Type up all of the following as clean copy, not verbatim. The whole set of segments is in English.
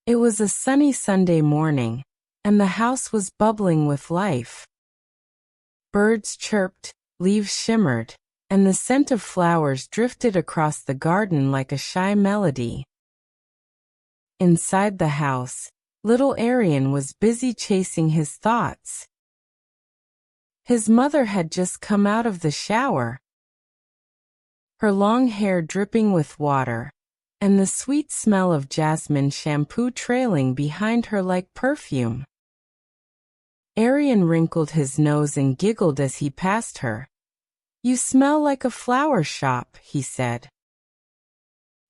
It was a sunny Sunday morning, and the house was bubbling with life. Birds chirped, leaves shimmered, and the scent of flowers drifted across the garden like a shy melody. Inside the house, little Aryan was busy chasing his thoughts. His mother had just come out of the shower, her long hair dripping with water, and the sweet smell of jasmine shampoo trailing behind her like perfume. Aryan wrinkled his nose and giggled as he passed her. "You smell like a flower shop," he said.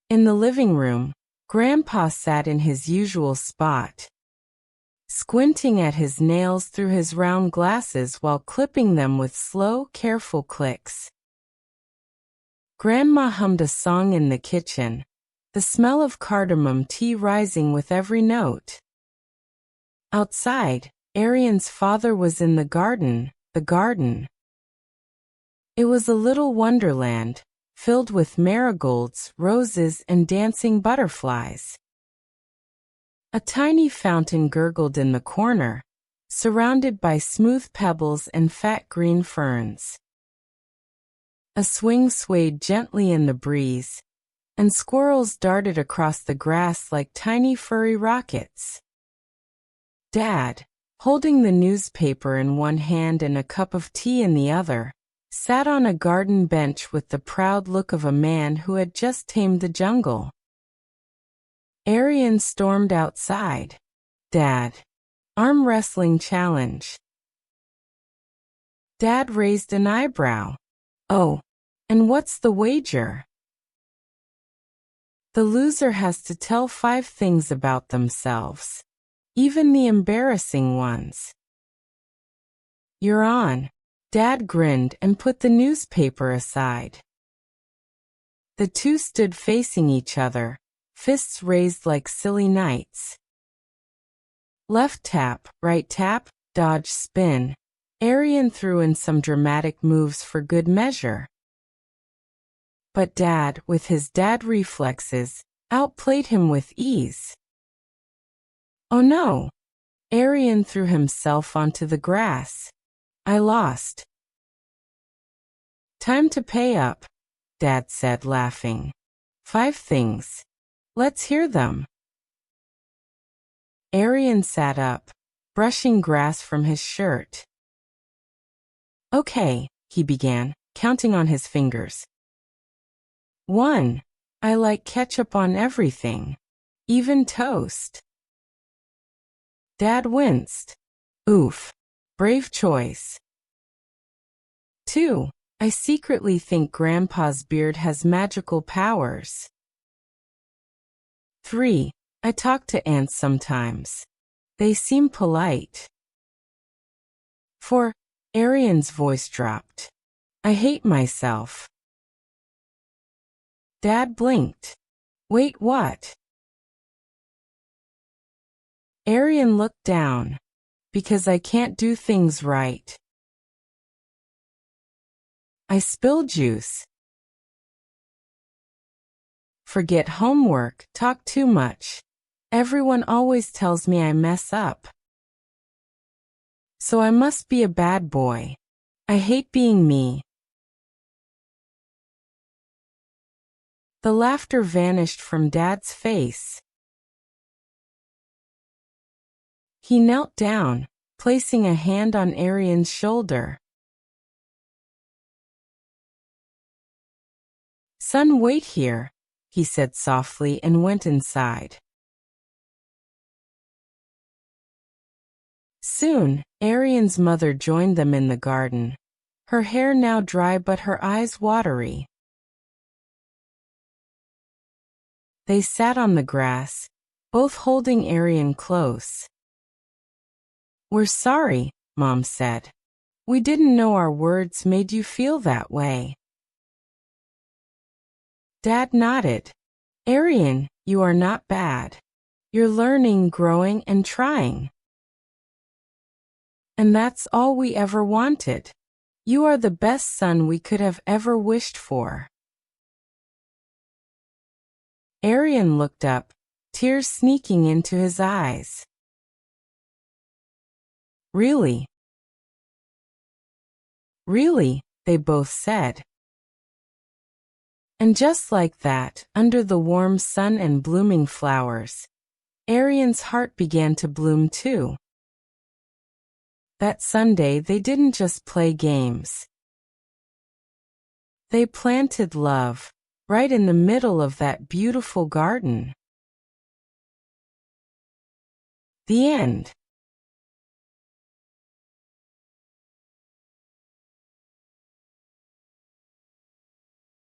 In the living room, Grandpa sat in his usual spot, squinting at his nails through his round glasses while clipping them with slow, careful clicks. Grandma hummed a song in the kitchen, the smell of cardamom tea rising with every note. Outside, Aryan's father was in the garden. It was a little wonderland, filled with marigolds, roses, and dancing butterflies. A tiny fountain gurgled in the corner, surrounded by smooth pebbles and fat green ferns. A swing swayed gently in the breeze, and squirrels darted across the grass like tiny furry rockets. Dad, holding the newspaper in one hand and a cup of tea in the other, sat on a garden bench with the proud look of a man who had just tamed the jungle. Aryan stormed outside. "Dad, arm wrestling challenge." Dad raised an eyebrow. "Oh, and what's the wager?" "The loser has to tell 5 things about themselves, even the embarrassing ones." "You're on." Dad grinned and put the newspaper aside. The two stood facing each other, fists raised like silly knights. Left tap, right tap, dodge, spin. Aryan threw in some dramatic moves for good measure. But Dad, with his dad reflexes, outplayed him with ease. "Oh no!" Aryan threw himself onto the grass. "I lost." "Time to pay up," Dad said, laughing. 5 things. Let's hear them." Aryan sat up, brushing grass from his shirt. "Okay," he began, counting on his fingers. 1. I like ketchup on everything, even toast." Dad winced. "Oof. Brave choice." 2. I secretly think Grandpa's beard has magical powers. 3. I talk to ants sometimes. They seem polite. 4. Aryan's voice dropped. I hate myself. Dad blinked. Wait, what? Aryan looked down. Because I can't do things right. I spill juice. Forget homework, talk too much. Everyone always tells me I mess up. So I must be a bad boy. I hate being me. The laughter vanished from Dad's face. He knelt down, placing a hand on Aryan's shoulder. Son, wait here, he said softly and went inside. Soon, Aryan's mother joined them in the garden, her hair now dry but her eyes watery. They sat on the grass, both holding Aryan close. We're sorry, Mom said. We didn't know our words made you feel that way. Dad nodded. Aryan, you are not bad. You're learning, growing, and trying. And that's all we ever wanted. You are the best son we could have ever wished for. Aryan looked up, tears sneaking into his eyes. Really? Really, they both said. And just like that, under the warm sun and blooming flowers, Aryan's heart began to bloom too. That Sunday they didn't just play games. They planted love, right in the middle of that beautiful garden. The end.